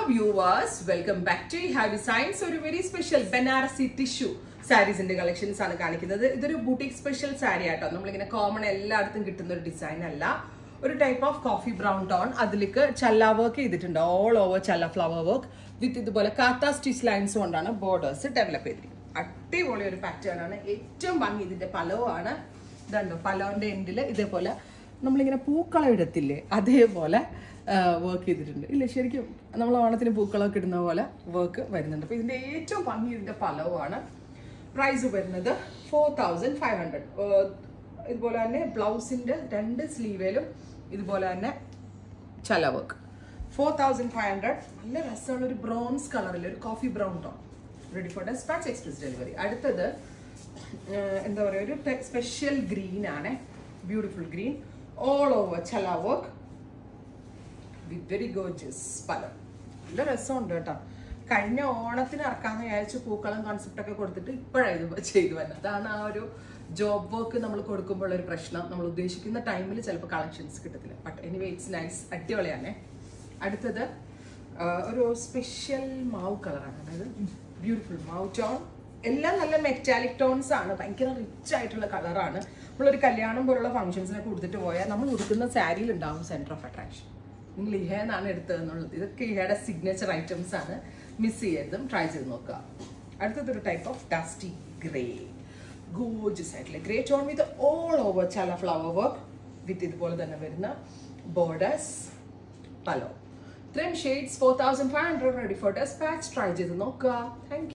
viewers, welcome back to Have Designs. ഒരു very special Banarasi tissue സാരീസിന്റെ collections ആണ് കാണിക്കുന്നത്. ഇതൊരു ബൂട്ടിക് സ്പെഷ്യൽ സാരി ആട്ടോ. നമ്മളിങ്ങനെ കോമൺ എല്ലായിടത്തും കിട്ടുന്ന ഒരു ഡിസൈൻ അല്ല. ഒരു type of coffee brown tone. അതിലേക്ക് ചല്ല വർക്ക് ചെയ്തിട്ടുണ്ട്. ഓൾ ഓവർ ചല്ല ഫ്ലവർ വർക്ക് വിത്ത് ഇതുപോലെ കാത്ത സ്റ്റിച്ച് ലൈൻസ് കൊണ്ടാണ് ബോർഡേഴ്സ് ഡെവലപ്പ് ചെയ്തിരിക്കുന്നത്. അടിപൊളി ഒരു പാറ്റേൺ ആണ്. ഏറ്റവും ഭംഗി ഇതിന്റെ പലവാണ്. ഇതുണ്ടോ പലോന്റെ എൻഡിൽ ഇതേപോലെ നമ്മളിങ്ങനെ പൂക്കളം ഇടത്തില്ലേ അതേപോലെ വർക്ക് ചെയ്തിട്ടുണ്ട്. ഇല്ല ശരിക്കും നമ്മൾ ഓണത്തിന് പൂക്കളമൊക്കെ ഇടുന്ന പോലെ വർക്ക് വരുന്നുണ്ട്. അപ്പോൾ ഇതിൻ്റെ ഏറ്റവും ഭംഗി ഇതിൻ്റെ പലവാണ്. പ്രൈസ് വരുന്നത് 4500. ഇതുപോലെ തന്നെ ബ്ലൗസിൻ്റെ 2 സ്ലീവേലും ഇതുപോലെ തന്നെ ചല വർക്ക് 4500. നല്ല രസമുള്ള ഒരു ബ്രൗൺസ് കളറിൽ ഒരു coffee brown tone. Ready for dispatch express delivery. അടുത്തത് എന്താ പറയുക ഒരു സ്പെഷ്യൽ ഗ്രീൻ ആണ്. ബ്യൂട്ടിഫുൾ ഗ്രീൻ ഓൾ ഓവർ ചല വർക്ക് വിത്ത് വെരി ഗോർജിയസ് പലം. നല്ല രസമുണ്ട് കേട്ടോ. കഴിഞ്ഞ ഓണത്തിന് ഇറക്കാമെന്ന് വിചാരിച്ച് പൂക്കളം കോൺസെപ്റ്റ് ഒക്കെ കൊടുത്തിട്ട് ഇപ്പോഴാണ് ഇത് ചെയ്തു വരുന്നത്. അതാണ് ആ ഒരു ജോബ് വർക്ക് നമ്മൾ കൊടുക്കുമ്പോൾ ഒരു പ്രശ്നം. നമ്മൾ ഉദ്ദേശിക്കുന്ന ടൈമിൽ ചിലപ്പോൾ കളക്ഷൻസ് കിട്ടത്തില്ല. But anyway it's nice. അടിപൊളിയാണ്. അടുത്തത് ഒരു സ്പെഷ്യൽ മാവ് കളറാണ്. അതായത് ബ്യൂട്ടിഫുൾ മാവ് ടോൺ. എല്ലാം നല്ല മെറ്റാലിക് ടോൺസ് ആണ്. ഭയങ്കര റിച്ച് ആയിട്ടുള്ള കളറാണ്. നമ്മളൊരു കല്യാണം പോലുള്ള ഫംഗ്ഷൻസിനൊക്കെ കൊടുത്തിട്ട് പോയാൽ നമ്മൾ ഉടുക്കുന്ന സാരിയിൽ ഉണ്ടാവും സെൻറ്റർ ഓഫ് അട്രാക്ഷൻ. നിങ്ങൾ ഇഹേന്നാണ് എടുത്തതെന്നുള്ളത്. ഇതൊക്കെ ഇഹയുടെ സിഗ്നേച്ചർ ഐറ്റംസ് ആണ്. മിസ് ചെയ്യരുതും. ട്രൈ ചെയ്ത് നോക്കുക. അടുത്തതൊരു type of dusty grey. Gorgeous ആയിട്ടുള്ള grey tone with all over ചല ഫ്ലവർ വർക്ക് വിത്ത് ഇതുപോലെ തന്നെ വരുന്ന ബോർഡേഴ്സ് പലോ. ഇത്രയും shades 4500. Ready for dispatch. Try ചെയ്ത് നോക്കുക. Thank U.